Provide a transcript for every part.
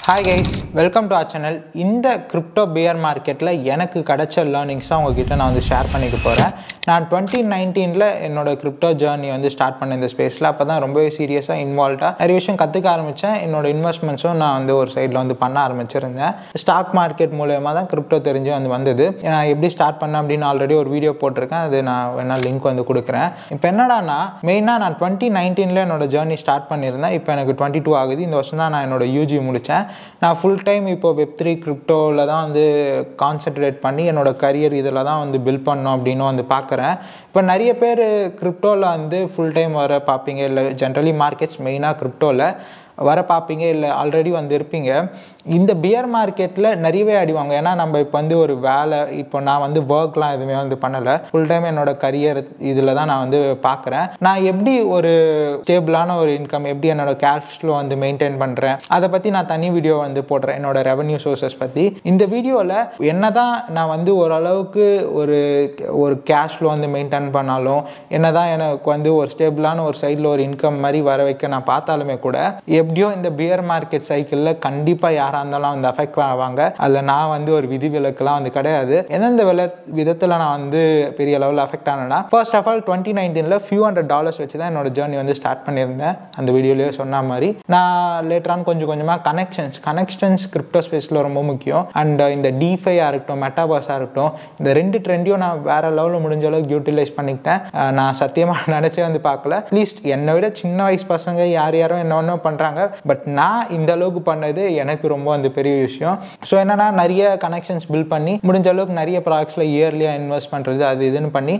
Hi guys, welcome to our channel. இந்த crypto bear marketல எனக்கு கிடைச்ச learnings உங்ககிட்ட நான் வந்து ஷேர் பண்ணிக்க போறேன். நான் 2019ல என்னோட crypto journey வந்து ஸ்டார்ட் பண்ண இந்த ஸ்பேஸ்ல அப்பதான் ரொம்பவே சீரியஸா இன்வால்வ்டா நிறைய விஷயம் கத்துக்க ஆரம்பிச்சேன். என்னோட இன்வெஸ்ட்மெண்ட்ஸும் நான் வந்து ஒரு சைடுல வந்து பண்ண ஆரம்பிச்சிருந்தேன். ஸ்டாக் மார்க்கெட் மூலமா தான் crypto தெரிஞ்சு வந்து வந்தது. நான் எப்படி ஸ்டார்ட் பண்ணேன் அப்படின்னு ஆல்ரெடி ஒரு வீடியோ போட்டிருக்கேன். அது நான் வேணா லிங்க் வந்து கொடுக்குறேன். இப்போ என்னடானா மெயினா நான் 2019ல என்னோட ஜர்னி ஸ்டார்ட் பண்ணியிருந்தேன். இப்போ எனக்கு 22 ஆகுது. இந்த வருஷம் தான் நான் என்னோட யூஜி முடித்தேன். நான் ஃபுல் டைம் இப்போ வெப்3 கிரிப்டோவில் தான் வந்து கான்சென்ட்ரேட் பண்ணி என்னோட கரியர் இதில் தான் வந்து பில்ட் பண்ணோம் அப்படின்னு வந்து பார்க்குறேன். இப்போ நிறைய பேர் கிரிப்டோவில் வந்து ஃபுல் டைம் வர பார்ப்பீங்க, இல்லை ஜென்ரலி மார்க்கெட்ஸ் மெயினாக கிரிப்டோவில் வர பார்ப்பீங்க, இல்லை ஆல்ரெடி வந்து இருப்பீங்க. இந்த பியர் மார்க்கெட்டில் நிறையவே அடிவாங்க. ஏன்னா நம்ம இப்போ வந்து ஒரு வேலை, இப்போ நான் வந்து ஒர்க்லாம் எதுவுமே வந்து பண்ணலை, ஃபுல் டைம் என்னோட கரியர் இதில் தான் நான் வந்து பார்க்குறேன். நான் எப்படி ஒரு ஸ்டேபிளான ஒரு இன்கம், எப்படி என்னோட கேஷ் ஃப்ளோ வந்து மெயின்டைன் பண்ணுறேன், அதை பற்றி நான் தனி வீடியோ வந்து போடுறேன், என்னோட ரெவன்யூ சோர்சஸ் பற்றி. இந்த வீடியோவில் என்ன தான் நான் வந்து ஓரளவுக்கு ஒரு கேஷ் ஃப்ளோ வந்து மெயின்டைன் பண்ணாலும், என்ன தான் எனக்கு வந்து ஒரு ஸ்டேபிளான ஒரு சைடில் ஒரு இன்கம் மாதிரி வர வைக்க நான் பார்த்தாலுமே கூட எப்படியோ இந்த பியர் மார்க்கெட் சைக்கிளில் கண்டிப்பாக யாராக இருந்தாலும் வந்து அஃபெக்ட் ஆவாங்க. அதில் நான் வந்து ஒரு விதிவிலக்குலாம் வந்து கிடையாது. எந்தெந்த விதத்தில் நான் வந்து பெரிய லெவலில் அஃபெக்ட் ஆனேன்னா, ஃபர்ஸ்ட் ஆஃப் ஆல் 2019ல் ஃபியூ $100 வச்சு தான் என்னோட ஜேர்னி வந்து ஸ்டார்ட் பண்ணியிருந்தேன். அந்த வீடியோலேயே சொன்ன மாதிரி நான் லேட்டரான் கொஞ்சம் கொஞ்சமாக கனெக்ஷன்ஸ் கிரிப்டோ ஸ்பேஸில் ரொம்ப முக்கியம். அண்ட் இந்த டிஃபையாக இருக்கட்டும், மெட்டாவர்ஸாக இருக்கட்டும், இந்த ரெண்டு ட்ரெண்டையும் நான் வேறு லெவலில் முடிஞ்ச அளவுக்கு யூட்டிலைஸ் பண்ணிக்கிட்டேன். நான் சத்தியமாக நினச்சே வந்து பார்க்கல. அட்லீஸ்ட் என்னை விட சின்ன வயசு பசங்க யாரும் என்ன பண்ணுறாங்க, பட் நான் இந்த அளவுக்கு பண்ணது எனக்கு ரொம்ப வந்து பெரிய விஷயம். ஸோ என்னன்னா, நிறைய கனெக்ஷன்ஸ் பில்ட் பண்ணி முடிஞ்ச அளவுக்கு நிறைய ப்ராடக்ட்ஸில் இயர்லியாக இன்வெஸ்ட் பண்ணுறது, அது இதுன்னு பண்ணி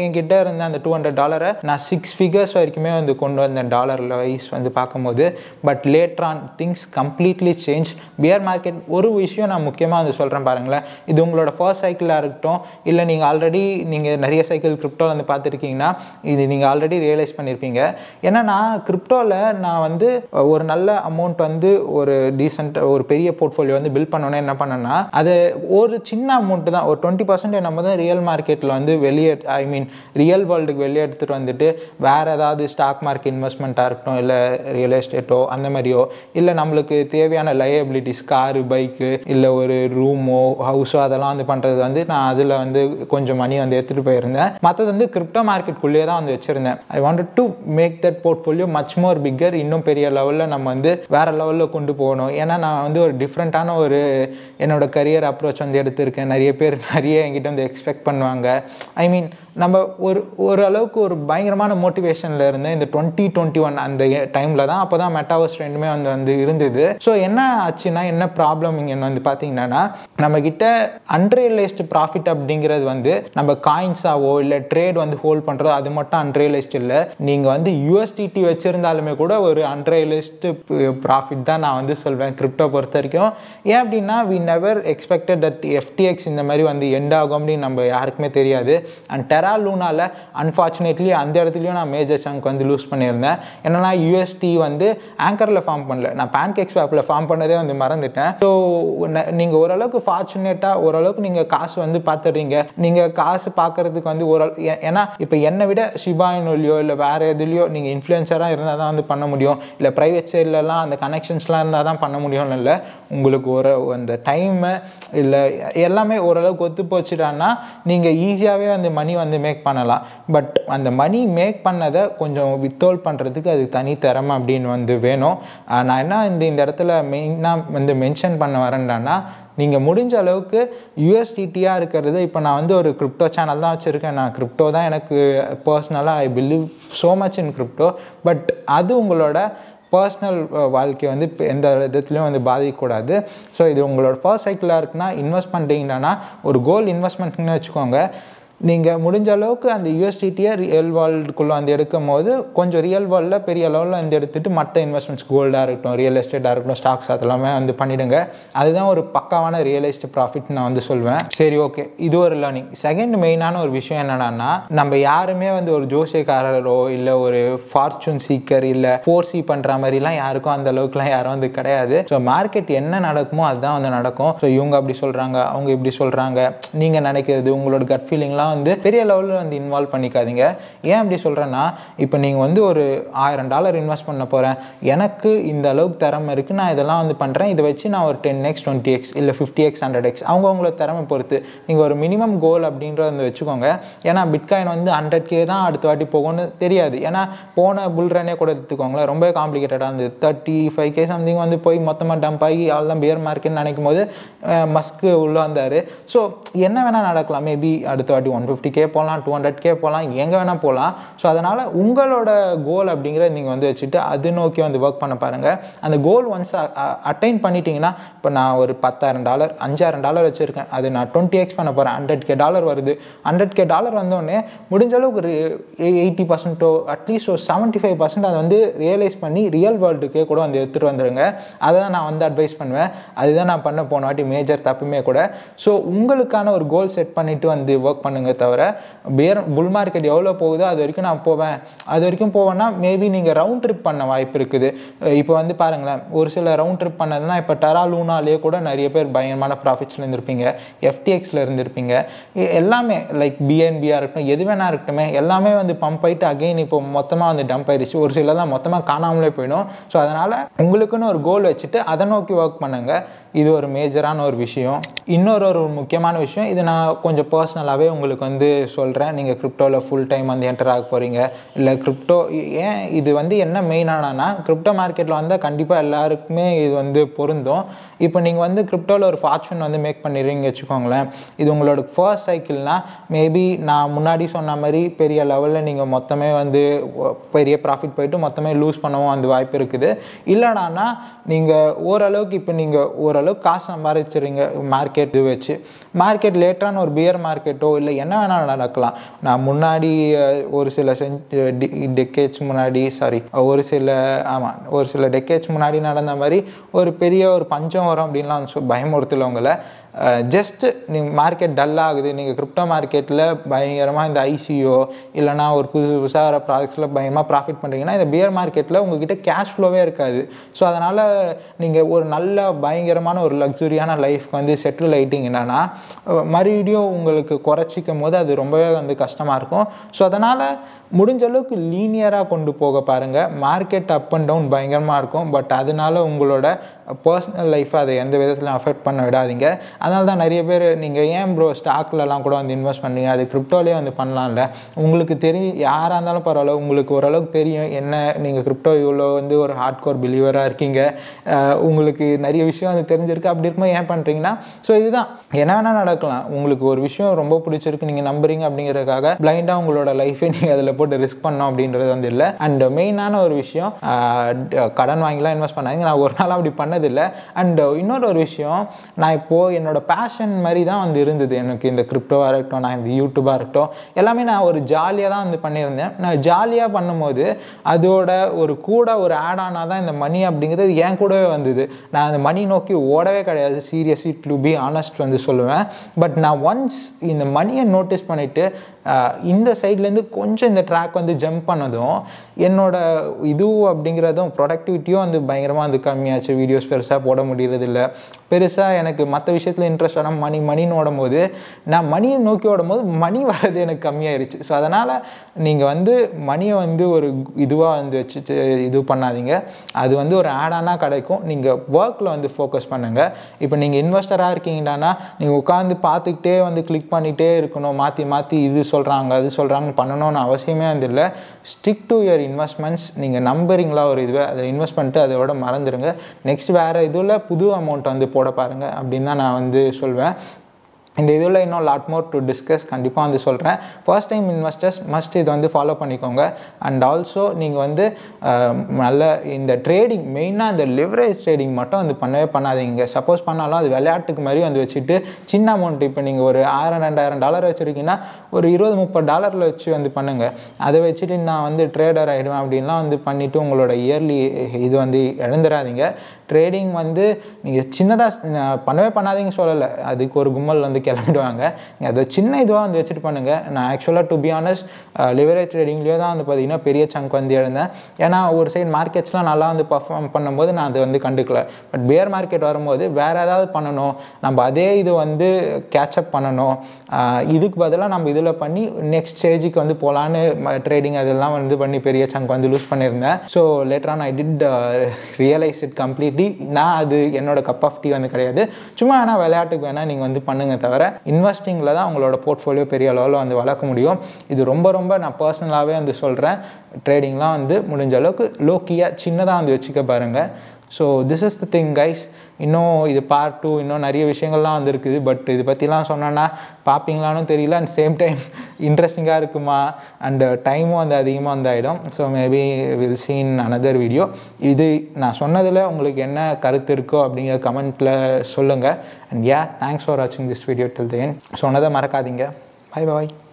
என்கிட்ட இருந்த அந்த $200 நான் 6 ஃபிகர்ஸ் வரைக்குமே வந்து கொண்டு வந்தேன் டாலரில் வைஸ் வந்து பார்க்கும்போது. But later on things completely change. Pier market ஒரு விஷயம் நான் முக்கியமாக வந்து சொல்கிறேன் பாருங்களேன். இது உங்களோட ஃபர்ஸ்ட் சைக்கிளாக இருக்கட்டும், இல்லை நீங்கள் ஆல்ரெடி நிறைய சைக்கிள் கிரிப்டோவில் வந்து பார்த்துருக்கீங்கன்னா இது நீங்கள் ஆல்ரெடி ரியலைஸ் பண்ணியிருப்பீங்க. ஏன்னா நான் கிரிப்டோவில் நான் வந்து ஒரு நல்ல அமௌண்ட் வந்து ஒரு டீசென்ட் ஒரு பெரிய போர்ட்ஃபோலியோ வந்து பில்ட் பண்ணோன்னே என்ன பண்ணேன்னா, அது ஒரு சின்ன அமௌண்ட் தான், ஒரு 20% நம்ம தான் ரியல் மார்க்கெட்டில் வந்து ரியல் வேர்ல்டுக்கு வெளியே எடுத்துகிட்டு வந்துட்டு வேறு ஏதாவது ஸ்டாக் மார்க்கெட் இன்வெஸ்ட்மெண்ட்டாக இருக்கட்டும், இல்லை ரியல் எஸ்டேட்டோ அந்த மாதிரியோ, இல்லை நம்மளுக்கு தேவையான லயபிலிட்டிஸ், காரு, பைக்கு, இல்லை ஒரு ரூமோ ஹவுஸோ அதெல்லாம் வந்து பண்ணுறது வந்து நான் அதில் வந்து கொஞ்சம் மணி வந்து எடுத்துகிட்டு போயிருந்தேன். மற்றது வந்து கிரிப்டோ மார்க்கெட்டுக்குள்ளேயே தான் வந்து வச்சுருந்தேன். I wanted to make that portfolio much more bigger. இன்னும் பெரிய லெவலில் நம்ம வந்து வேறு லெவலில் கொண்டு போகணும். ஏன்னா நான் வந்து ஒரு டிஃப்ரெண்ட்டான ஒரு என்னோட கரியர் அப்ரோச் வந்து எடுத்திருக்கேன். நிறைய பேர் என்கிட்ட வந்து எக்ஸ்பெக்ட் பண்ணுவாங்க. நம்ம ஒரு அளவுக்கு ஒரு பயங்கரமான மோட்டிவேஷனில் இருந்தேன் இந்த 2021 அந்த டைமில் தான். அப்போ தான் மெட்டாவர்ஸ் ரெண்டுமே வந்து இருந்தது. ஸோ என்ன ஆச்சுன்னா, என்ன ப்ராப்ளம் இங்கே வந்து பார்த்தீங்கன்னா, நம்மக்கிட்ட அன்ரியலைஸ்டு ப்ராஃபிட் அப்படிங்கிறது வந்து நம்ம காயின்ஸாவோ இல்லை ட்ரேட் வந்து ஹோல்ட் பண்ணுறதோ அது மட்டும் அன்ரியலைஸ்டு இல்லை. நீங்கள் வந்து USDT வச்சுருந்தாலுமே கூட ஒரு அன்ரியலைஸ்டு ப்ராஃபிட் தான் நான் வந்து சொல்வேன் கிரிப்டோ பொறுத்த வரைக்கும். ஏன் அப்படின்னா, we never expected that FTX இந்த மாதிரி வந்து எண்ட் ஆகும் அப்படின்னு நம்ம யாருக்குமே தெரியாது. அண்ட் டெரா லூனால அன்ஃபார்ச்சுனேட்லி அந்த இடத்துலையும் நான் மேஜர் சங்க் வந்து லூஸ் பண்ணியிருந்தேன். என்னன்னா, UST வந்து ஆங்கரில் ஃபார்ம் பண்ணல, நான் PancakeSwapல ஃபார்ம் பண்ணதே வந்து மறந்துட்டேன். ஸோ நீங்கள் ஓரளவுக்கு ஃபார்ச்சுனேட்டாக ஓரளவுக்கு நீங்கள் காசு வந்து பார்த்துடுறீங்க. நீங்கள் காசு பார்க்கறதுக்கு வந்து ஏன்னா இப்போ என்னை விட ஷிபாயினோலையோ இல்லை வேறு எதுலையோ நீங்கள் இன்ஃப்ளூயன்சராக இருந்தால் தான் வந்து பண்ண முடியும், இல்லை ப்ரைவேட் சைட்லலாம் அந்த கனெக்ஷன்ஸ்லாம் இருந்தால் தான் பண்ண முடியும்னு இல்லை. உங்களுக்கு அந்த டைமு இல்லை எல்லாமே ஓரளவுக்கு ஒத்து போச்சுட்டான்னா நீங்கள் ஈஸியாகவே அந்த மணி வந்து மேக் பண்ணலாம். பட் அந்த மணி மேக் பண்ணதை கொஞ்சம் வித்ஹோல்ட் பண்ணுறதுக்கு அது தனி திறமை அப்படின்னு வந்து வேணும். நான் என்ன இந்த இடத்துல மெயினாக வந்து மென்ஷன் பண்ண வரேன்டான்னா, நீங்கள் முடிஞ்ச அளவுக்கு USDTயாக இருக்கிறது. இப்போ நான் வந்து ஒரு கிரிப்டோ சேனல் தான் வச்சுருக்கேன். நான் கிரிப்டோ தான் எனக்கு பர்சனலாக I believe so much in crypto. But அது உங்களோட பர்சனல் வாழ்க்கை வந்து எந்த விதத்துலையும் வந்து பாதிக்கக்கூடாது. ஸோ இது உங்களோட ஃபர்ஸ்ட் சைக்கிளாக இருக்குன்னா, இன்வெஸ்ட் பண்ணுறீங்கன்னா ஒரு கோல்டு இன்வெஸ்ட்மெண்ட்னு வச்சுக்கோங்க. நீங்கள் முடிஞ்ச அளவுக்கு அந்த USDTயை ரியல் வேர்ல்டுக்குள்ளே வந்து எடுக்கும் போது கொஞ்சம் ரியல் வேர்ல்டில் பெரிய லெவலில் வந்து எடுத்துகிட்டு மற்ற இன்வெஸ்ட்மெண்ட்ஸ் கோல்டாக இருக்கட்டும், ரியல் எஸ்டேட்டாக இருக்கட்டும், ஸ்டாக்ஸ் அதெல்லாமே வந்து பண்ணிவிடுங்க. அதுதான் ஒரு பக்காவான ரியலைஸ்டு ப்ராஃபிட் நான் வந்து சொல்வேன். சரி, ஓகே, இது ஒரு லேர்னிங். செகண்ட் மெயினான ஒரு விஷயம் என்னன்னா, நம்ம யாருமே வந்து ஒரு ஜோசியக்காரரோ இல்லை ஒரு ஃபார்ச்சூன் சீக்கர் இல்லை 4C பண்ணுற மாதிரிலாம் யாருக்கும் அந்த அளவுக்குலாம் யாரும் வந்து கிடையாது. ஸோ மார்க்கெட் என்ன நடக்குமோ அதுதான் வந்து நடக்கும். ஸோ இவங்க அப்படி சொல்கிறாங்க, அவங்க இப்படி சொல்கிறாங்க, நீங்கள் நினைக்கிறது உங்களோட கட் ஃபீலிங்லாம் வந்து பெரிய லெவலில் வந்து இன்வால்வ் பண்ணிக்காதீங்க. ஏன் அப்படி சொல்கிறேன்னா, இப்போ நீங்கள் வந்து ஒரு $1000 இன்வெஸ்ட் பண்ண போகிறேன், எனக்கு இந்த அளவுக்கு திறமை இருக்குது, நான் இதெல்லாம் வந்து பண்ணுறேன், இதை வச்சு நான் ஒரு 10x 20x இல்லை 50x 100x அவங்களோட திறமை பொறுத்து நீங்கள் ஒரு மினிமம் கோல் அப்படின்றத வந்து வச்சுக்கோங்க. ஏன்னா பிட்காயின் வந்து 100K தான் அடுத்த வாட்டி போகும்னு தெரியாது. ஏன்னா போன புல்ரனே கூட எடுத்துக்கோங்களேன், ரொம்ப காம்ப்ளிகேட்டடாக இருந்தது. 35K சம்திங் வந்து போய் மொத்தமாக டம்ப் ஆகி அவ்வளோதான் பியர் மார்க்கெட்னு நினைக்கும் போது மஸ்க்கு உள்ளே வந்தார். ஸோ என்ன வேணால் நடக்கலாம், மேபி அடுத்த வாட்டி 150K போகலாம், 200K போகலாம், எங்கே வேணால் போகலாம். ஸோ அதனால் உங்களோட கோல் அப்படிங்கிறத நீங்கள் வந்து வச்சுட்டு அது நோக்கி வந்து ஒர்க் பண்ண பாருங்கள். அந்த கோல் ஒன்ஸ் அட்டைன் பண்ணிட்டீங்கன்னா, இப்போ நான் ஒரு $10,000 $5,000 வச்சுருக்கேன், அது நான் 20x பண்ண போகிறேன், $100K வருது. $100K வந்தோடனே முடிஞ்ச அளவுக்கு ஒரு 80% அட்லீஸ்ட் ஒரு 75% அதை வந்து ரியலைஸ் பண்ணி ரியல் வேர்ல்டுக்கே கூட வந்து எடுத்துகிட்டு வந்துடுங்க. அதை தான் நான் வந்து அட்வைஸ் பண்ணுவேன். அதுதான் நான் பண்ண போன வாட்டி மேஜர் தப்புமே கூட. ஸோ உங்களுக்கான ஒரு கோல் செட் பண்ணிவிட்டு வந்து ஒர்க் பண்ணுங்க தவிர, புல் மார்க்கெட் எவ்வளோ போகுதோ அது வரைக்கும் நான் போவேன், அது வரைக்கும் போவேன்னா மேபி நீங்கள் ரவுண்ட் ட்ரிப் பண்ண வாய்ப்பு இருக்குது. இப்போ வந்து பாருங்களேன், ஒரு சில ரவுண்ட் ட்ரிப் பண்ணதுன்னா இப்போ டெரா லூனாலே கூட நிறைய பேர் பயங்கரமான ப்ராஃபிட்ஸில் இருந்திருப்பீங்க, FTXல இருந்திருப்பீங்க, எல்லாமே லைக் BNBயாக இருக்கட்டும், எது வேணா இருக்கட்டுமே, எல்லாமே வந்து பம்ப் ஆகிட்டு அகெயின் இப்போ மொத்தமாக வந்து டம்ப் ஆயிடுச்சு. ஒரு சில தான் மொத்தமாக காணாமலே போயிடும். ஸோ அதனால் உங்களுக்குன்னு ஒரு கோல் வச்சுட்டு அதை நோக்கி ஒர்க் பண்ணுங்கள். இது ஒரு மேஜரான ஒரு விஷயம். இன்னொரு முக்கியமான விஷயம், இது நான் கொஞ்சம் பர்சனலாகவே உங்களுக்கு வந்து சொல்கிறேன். நீங்கள் கிரிப்டோவில் ஃபுல் டைம் வந்து என்டர் ஆக போகிறீங்க, இல்லை கிரிப்டோ ஏன் இது வந்து என்ன மெயினானா, கிரிப்டோ மார்க்கெட்டில் வந்தால் கண்டிப்பாக எல்லாருக்குமே இது வந்து பொருந்தும். இப்போ நீங்கள் வந்து கிரிப்டோவில் ஒரு ஃபார்ச்சூன் வந்து மேக் பண்ணிடுறீங்க வச்சுக்கோங்களேன், இது உங்களோட ஃபர்ஸ்ட் சைக்கிள்னால் மேபி நான் முன்னாடி சொன்ன மாதிரி பெரிய லெவலில் நீங்கள் மொத்தமே வந்து பெரிய ப்ராஃபிட் போயிட்டு மொத்தமே லூஸ் பண்ணவும் அந்த வாய்ப்பு இருக்குது. இல்லைனா நீங்கள் ஓரளவுக்கு இப்போ நீங்கள் ஓரளவுக்கு காசு சம்பாதிச்சிடுறீங்க மார்க்கெட் இது வச்சு, மார்க்கெட் லேட்டரான ஒரு பியர் மார்க்கெட்டோ இல்லை என்ன வேணாலும் நடக்கலாம். நான் முன்னாடி ஒரு சில டெக்கேட்ஸ் முன்னாடி ஒரு சில டெக்கேட்ஸ் முன்னாடி நடந்த மாதிரி ஒரு பெரிய ஒரு பஞ்சம் வரும் அப்படின்லாம் பயமுறுத்தல உங்களை. ஜஸ்ட் நீங்கள் மார்க்கெட் டல் ஆகுது, நீங்கள் கிரிப்டோ மார்க்கெட்டில் பயங்கரமாக இந்த ICO இல்லைனா ஒரு புதுசாக வர ப்ராடக்ட்ஸில் பயங்கரமாக ப்ராஃபிட் பண்ணுறீங்கன்னா, இந்த பியர் மார்க்கெட்டில் உங்ககிட்ட கேஷ் ஃப்ளோவே இருக்காது. ஸோ அதனால் நீங்கள் ஒரு நல்ல பயங்கரமான ஒரு லக்ஸுரியான லைஃப்க்கு வந்து செட்டில் ஆகிட்டிங்கன்னா மறுபடியும் உங்களுக்கு குறைச்சிக்கும் போது அது ரொம்பவே வந்து கஷ்டமாக இருக்கும். ஸோ அதனால் முடிஞ்ச அளவுக்கு லீனியராக கொண்டு போக பாருங்கள். மார்க்கெட் அப் அண்ட் டவுன் பயங்கரமாக இருக்கும், பட் அதனால உங்களோட பர்சனல் லைஃப்பை அதை எந்த விதத்தில் அஃபெக்ட் பண்ண விடாதீங்க. அதனால தான் நிறைய பேர் நீங்கள் ஏன் ப்ரோ ஸ்டாக்லலாம் கூட வந்து இன்வெஸ்ட் பண்ணுறீங்க, அது கிரிப்டோலேயே வந்து பண்ணலாம்ல, உங்களுக்கு தெரியும், யாராக இருந்தாலும் பரவாயில்ல, உங்களுக்கு ஓரளவுக்கு தெரியும் என்ன நீங்கள் கிரிப்டோ இவ்வளோ வந்து ஒரு ஹார்ட் கோர் பிலீவராக இருக்கீங்க, உங்களுக்கு நிறைய விஷயம் வந்து தெரிஞ்சிருக்கு, அப்படி இருக்கும்போது ஏன் பண்ணுறீங்கன்னா, ஸோ இதுதான் என்ன வேணால் நடக்கலாம். உங்களுக்கு ஒரு விஷயம் ரொம்ப பிடிச்சிருக்கு, நீங்கள் நம்புறீங்க அப்படிங்கிறதுக்காக பிளைண்டாக உங்களோட லைஃபே நீங்கள் அதில் போட்டு ரிஸ்க் பண்ணோம் அப்படின்றது வந்து இல்லை. அண்ட் மெயினான ஒரு விஷயம், கடன் வாங்கிலாம் இன்வெஸ்ட் பண்ணாங்க, நான் ஒரு நாள் அப்படி பண்ணதில்லை. அண்ட் இன்னொரு ஒரு விஷயம், நான் இப்போது என்னோட பேஷன் மாதிரி தான் வந்து இருந்தது எனக்கு இந்த கிரிப்டோவாக இருக்கட்டும், நான் இந்த யூடியூபாக இருக்கட்டும், எல்லாமே நான் ஒரு ஜாலியாக தான் வந்து பண்ணியிருந்தேன். நான் ஜாலியாக பண்ணும்போது அதோட ஒரு கூட ஒரு ஆட் ஆனால் தான் இந்த மணி அப்படிங்கிறது என் கூடவே வந்தது. நான் அந்த மணி நோக்கி ஓடவே கிடையாது, சீரியஸ்லி டு பி ஆனஸ்ட் வந்து சொல்லுவேன். பட் நான் ஒன்ஸ் இந்த மணியை நோட்டீஸ் பண்ணிவிட்டு இந்த சைட்லேருந்து கொஞ்சம் இந்த ட்ராக் வந்து ஜம்ப் பண்ணதும் என்னோட இது அப்படிங்கிறதும் ப்ரொடக்டிவிட்டியும் வந்து பயங்கரமாக வந்து கம்மியாச்சு. வீடியோஸ் பெருசாக போட முடியறதில்ல, பெருசாக எனக்கு மற்ற விஷயத்தில் இன்ட்ரெஸ்ட் ஆனால் மணின்னு ஓடும்போது, நான் மணியை நோக்கி ஓடும்போது மணி வர்றது எனக்கு கம்மியாயிருச்சு. ஸோ அதனால் நீங்கள் வந்து மணியை வந்து ஒரு இதுவாக வந்து வச்சுட்டு இது பண்ணாதீங்க. அது வந்து ஒரு ஆடானா கிடைக்கும், நீங்கள் ஒர்க்கில் வந்து ஃபோக்கஸ் பண்ணுங்கள். இப்போ நீங்கள் இன்வெஸ்டராக இருக்கீங்கன்னா நீங்கள் உட்காந்து பார்த்துக்கிட்டே வந்து கிளிக் பண்ணிகிட்டே இருக்கணும், மாற்றி இது சொல்கிறாங்க அது சொல்கிறாங்க பண்ணணும்னு அவசியமே வந்து இல்லை. Stick to your investments. நீங்கள் நம்புறீங்களா ஒரு இதுவே, அதை இன்வெஸ்ட் பண்ணிட்டு அதோட மறந்துடுங்க. நெக்ஸ்ட் வேறு இதில் புது அமௌண்ட் வந்து போட பாருங்கள் அப்படின்னு தான் நான் வந்து சொல்வேன். இந்த இதில் இன்னும் லாட் மோர் டு டிஸ்கஸ் கண்டிப்பாக வந்து சொல்கிறேன். ஃபர்ஸ்ட் டைம் இன்வெஸ்டர்ஸ் மஸ்ட் இதை வந்து ஃபாலோ பண்ணிக்கோங்க. அண்ட் ஆல்சோ நீங்கள் வந்து நல்ல இந்த ட்ரேடிங், மெயினாக இந்த லிவரேஜ் ட்ரேடிங் மட்டும் வந்து பண்ணவே பண்ணாதீங்க. சப்போஸ் பண்ணாலும் அது விளையாட்டுக்கு மாதிரி வந்து வச்சுட்டு சின்ன அமௌண்ட், இப்போ நீங்கள் ஒரு $1000-2000 வச்சுருக்கீங்கன்னா ஒரு $20-30 வச்சு வந்து பண்ணுங்கள். அதை வச்சுட்டு நான் வந்து ட்ரேடர் ஆகிடுவேன் அப்படின்லாம் வந்து பண்ணிவிட்டு உங்களோட இயர்லி இது வந்து இழந்துடாதீங்க. ட்ரேடிங் வந்து நீங்கள் சின்னதாக பண்ணவே பண்ணாதீங்க சொல்லலை, அதுக்கு ஒரு கும்பல் வந்து கிளம்பிடுவாங்க. அதை சின்ன இதுவாக வந்து வச்சுட்டு பண்ணுங்கள். நான் ஆக்சுவலாக டு பி ஆனஸ்ட் லிவரேஜ் ட்ரேடிங்லேயே தான் வந்து பார்த்திங்கன்னா பெரிய சங்க் வந்து எழுந்தேன். ஏன்னா ஒரு சைடு மார்க்கெட்ஸ்லாம் நல்லா வந்து பர்ஃபார்ம் பண்ணும்போது நான் அதை வந்து கண்டுக்கல. பட் பியர் மார்க்கெட் வரும்போது வேறு ஏதாவது பண்ணணும், நம்ம அதே இது வந்து கேட்சப் பண்ணணும், இதுக்கு பதிலாக நம்ம இதில் பண்ணி நெக்ஸ்ட் ஸ்டேஜுக்கு வந்து போகலான்னு ட்ரேடிங் அதெல்லாம் வந்து பண்ணி பெரிய சங்க் வந்து லூஸ் பண்ணியிருந்தேன். So later on I did realise it completely. நான் அது என்னோட கப் ஆஃப் டீ வந்து கிடையாது. சும்மா ஆனால் விளையாட்டுக்கு வேணால் நீங்கள் வந்து பண்ணுங்க தவிர இன்வெஸ்டிங்கில் தான் உங்களோட போர்ட்ஃபோலியோ பெரிய அளவில் வந்து வளர்க்க முடியும். இது ரொம்ப ரொம்ப நான் பர்சனலாகவே வந்து சொல்கிறேன். ட்ரேடிங்லாம் வந்து முடிஞ்ச அளவுக்கு லோக்கியாக சின்னதாக வந்து வச்சுக்க பாருங்கள். So this is the thing guys. இன்னும் இது பார்ட் 2 இன்னும் நிறைய விஷயங்கள்லாம் வந்து இருக்குது. பட் இது பற்றிலாம் சொன்னோன்னா பார்ப்பீங்களான்னு தெரியல. அண்ட் சேம் டைம் இன்ட்ரெஸ்டிங்காக இருக்குமா அண்ட் டைமும் வந்து அதிகமாக வந்து ஆகிடும். So maybe will seen another video. இது நான் சொன்னதில் உங்களுக்கு என்ன கருத்து இருக்கோ அப்படிங்கிற கமெண்ட்டில் சொல்லுங்கள். அண்ட் தேங்க்ஸ் ஃபார் வாட்சிங் this video till the end. சொன்னதை மறக்காதீங்க. Bye bye.